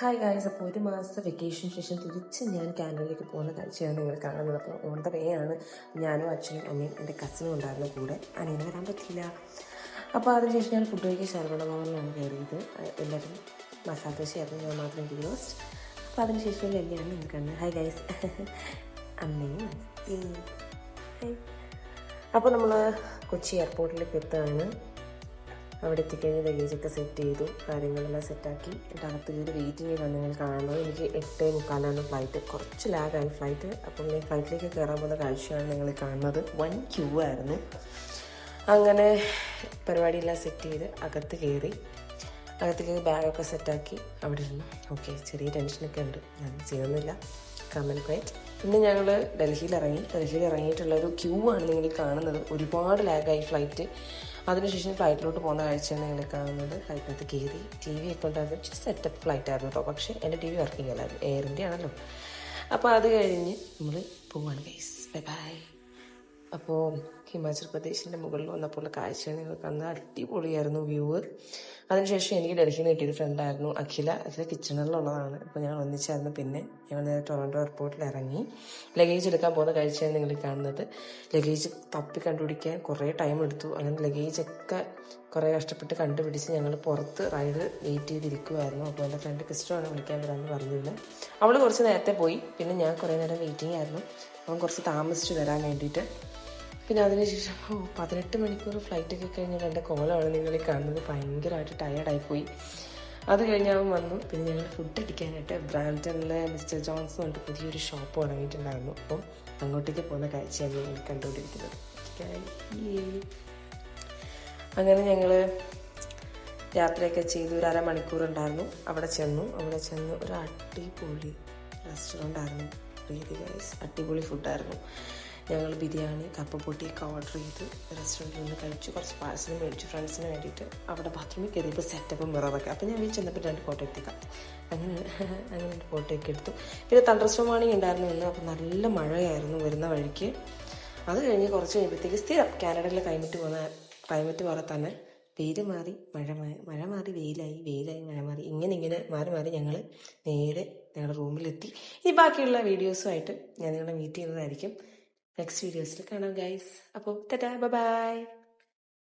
Hi guys, അപ്പോൾ ഒരു മാസത്തെ വെക്കേഷന് ശേഷം തിരിച്ച് ഞാൻ കാനഡയിലേക്ക് പോകുന്ന കാഴ്ചയാണ് നിങ്ങൾ കാണുന്നത്. അപ്പോൾ ഓൺ ദ വേ ആണ്. ഞാനും അച്ഛനും അമ്മയും എൻ്റെ കസിനും ഉണ്ടായിരുന്നു കൂടെ. അനിയന് വരാൻ പറ്റിയില്ല. അപ്പോൾ അതിനുശേഷം ഞാൻ ഫുഡ് കഴിക്കാൻ ശരവണ ഭവനിലാണ് കയറിയത്. എല്ലാവരും മസാല ദോശയായിരുന്നു, ഞാൻ മാത്രം എനിക്ക് ലോസ്റ്റ്. അപ്പോൾ അതിനുശേഷം എന്നെയാണ് നിങ്ങൾ കാണുന്നത്. ഹായ് ഗായ്സ്, അമ്മയും ഹായ്. അപ്പോൾ നമ്മൾ കൊച്ചി എയർപോർട്ടിലേക്ക് എത്തുകയാണ്. അവിടെ എത്തിക്കഴിഞ്ഞ് ലഗേജൊക്കെ സെറ്റ് ചെയ്തു, കാര്യങ്ങളെല്ലാം സെറ്റാക്കി എൻ്റെ അകത്ത് കയറി വെയിറ്റിംഗ് ചെയ്താണ് നിങ്ങൾ കാണുന്നത്. എനിക്ക് 8:45 ഫ്ലൈറ്റ്, കുറച്ച് ലാഗായി ഫ്ലൈറ്റ്. അപ്പം ഞാൻ ഫ്ലൈറ്റിലേക്ക് കയറാൻ പോകുന്ന കാഴ്ചയാണ് നിങ്ങൾ കാണുന്നത്. 1 ക്യൂ ആയിരുന്നു. അങ്ങനെ പരിപാടിയെല്ലാം സെറ്റ് ചെയ്ത് അകത്ത് കയറി ബാഗൊക്കെ സെറ്റാക്കി അവിടെ ഇരുന്നു. ഓക്കെ, ചെറിയ ടെൻഷനൊക്കെ ഉണ്ട്, ഞാൻ ചെയ്യുന്നില്ല, കമൻറ്റ് ക്വയറ്റ്. പിന്നെ ഞങ്ങൾ ഡൽഹിയിൽ ഇറങ്ങിയിട്ടുള്ളൊരു ക്യൂ ആണ് നിങ്ങൾ കാണുന്നത്. ഒരുപാട് ലാഗായി ഫ്ലൈറ്റ്. അതിനുശേഷം ഫ്ലൈറ്റിലോട്ട് പോകുന്ന കാഴ്ചയാണ് നിങ്ങൾ കാണുന്നത്. ഫ്ലൈറ്റിനകത്ത് കയറി ടി വി ഒക്കെ ഉണ്ടായിരുന്നു. സെറ്റപ്പ് ഫ്ലൈറ്റ് ആയിരുന്നു കേട്ടോ, പക്ഷേ എൻ്റെ ടി വി വർക്കിംഗ് അല്ലായിരുന്നു, എയറിൻ്റെ ആണല്ലോ. അപ്പോൾ അത് കഴിഞ്ഞ് നമ്മൾ പോവാണ് ഗൈസ്, ബൈ ബൈ. അപ്പോൾ ഹിമാചൽ പ്രദേശിൻ്റെ മുകളിൽ വന്നപ്പോൾ കാഴ്ചയാണ് നിങ്ങൾ കാണുന്നത്. അടിപൊളിയായിരുന്നു വ്യൂ. അതിനുശേഷം എനിക്ക് ഡൽഹിയിൽ നിന്ന് കിട്ടിയൊരു ഫ്രണ്ടായിരുന്നു അഖില കിച്ചണറിലുള്ളതാണ്. അപ്പോൾ ഞങ്ങൾ ഒന്നിച്ചായിരുന്നു. പിന്നെ ഞങ്ങൾ നേരെ ടൊറൻറ്റോ എയർപോർട്ടിൽ ഇറങ്ങി ലഗേജ് എടുക്കാൻ പോകുന്ന കാഴ്ചയാണ് നിങ്ങൾ കാണുന്നത്. ലഗേജ് തപ്പി കണ്ടുപിടിക്കാൻ കുറേ ടൈം എടുത്തു. അങ്ങനെ ലഗേജൊക്കെ കുറേ കഷ്ടപ്പെട്ട് കണ്ടുപിടിച്ച് ഞങ്ങൾ പുറത്ത് റൈഡ് വെയിറ്റ് ചെയ്തിരിക്കുമായിരുന്നു. അപ്പോൾ എൻ്റെ ഫ്രണ്ട് ക്രിസ്റ്റോയാണ് വിളിക്കാൻ വരാമെന്ന് പറഞ്ഞിരുന്നത്. അവൾ കുറച്ച് നേരത്തെ പോയി. പിന്നെ ഞാൻ കുറേ നേരം വെയിറ്റിംഗ് ആയിരുന്നു. അവൻ കുറച്ച് താമസിച്ച് വരാൻ വേണ്ടിയിട്ട്. പിന്നെ അതിനുശേഷം 18 മണിക്കൂർ ഫ്ലൈറ്റൊക്കെ കഴിഞ്ഞാൽ എൻ്റെ കോലമാണ് നിങ്ങൾ കാണുന്നത്. ഭയങ്കരമായിട്ട് ടയേർഡായിപ്പോയി. അത് കഴിഞ്ഞ് അവൻ വന്നു. പിന്നെ ഞങ്ങൾ ഫുഡ് അടിക്കാനായിട്ട് ബ്രാംപ്ടണിലെ മിസ്റ്റർ ജോൺസ് പറഞ്ഞിട്ട് പുതിയൊരു ഷോപ്പ് തുടങ്ങിയിട്ടുണ്ടായിരുന്നു. അപ്പോൾ അങ്ങോട്ടേക്ക് പോകുന്ന കാഴ്ചയാണ് നിങ്ങൾ കണ്ടുകൊണ്ടിരിക്കുന്നത്. അങ്ങനെ ഞങ്ങൾ യാത്രയൊക്കെ ചെയ്തു. ഒരു അരമണിക്കൂർ ഉണ്ടായിരുന്നു. അവിടെ ചെന്നു ഒരു അടിപൊളി റെസ്റ്റോറൻ്റ് ആയിരുന്നു. റിയലി ഗൈസ്, അടിപൊളി ഫുഡായിരുന്നു. ഞങ്ങൾ ബിരിയാണി, കപ്പ പൊട്ടിയൊക്കെ ഓർഡർ ചെയ്ത് റെസ്റ്റോറൻറ്റിൽ നിന്ന് കഴിച്ചു. കുറച്ച് പാഴ്സലും മേടിച്ചു ഫ്രണ്ട്സിന് വേണ്ടിയിട്ട്. അവിടെ ബാത്റൂമിൽ കയറിയപ്പോൾ സെറ്റപ്പും മിററൊക്കെ. അപ്പോൾ ഞാൻ ചെന്നപ്പോൾ 2 ഫോട്ടോ എടുത്തേക്കാം. അങ്ങനെ ഫോട്ടോയൊക്കെ എടുത്തു. പിന്നെ തണ്ടർസ്റ്റോം വാർണിംഗ് ഉണ്ടായിരുന്നു ഇന്ന്. അപ്പോൾ നല്ല മഴയായിരുന്നു വരുന്ന വഴിക്ക്. അത് കഴിഞ്ഞ് കുറച്ച് കഴിയുമ്പോഴത്തേക്ക് സ്ഥിരം കാനഡയിലെ ക്ലൈമറ്റ് പോലെ തന്നെ വെയിൽ മാറി മഴ മാറി വെയിലായി മഴ മാറി ഇങ്ങനെ മാറി ഞങ്ങൾ നേരെ ഞങ്ങളുടെ റൂമിലെത്തി. ഇനി ബാക്കിയുള്ള വീഡിയോസുമായിട്ട് ഞാൻ നിങ്ങളെ മീറ്റ് ചെയ്യുന്നതായിരിക്കും. നെക്സ്റ്റ് വീഡിയോസിൽ കാണാം ഗൈസ്. അപ്പോൾ ടാറ്റാ, ബൈ ബൈ.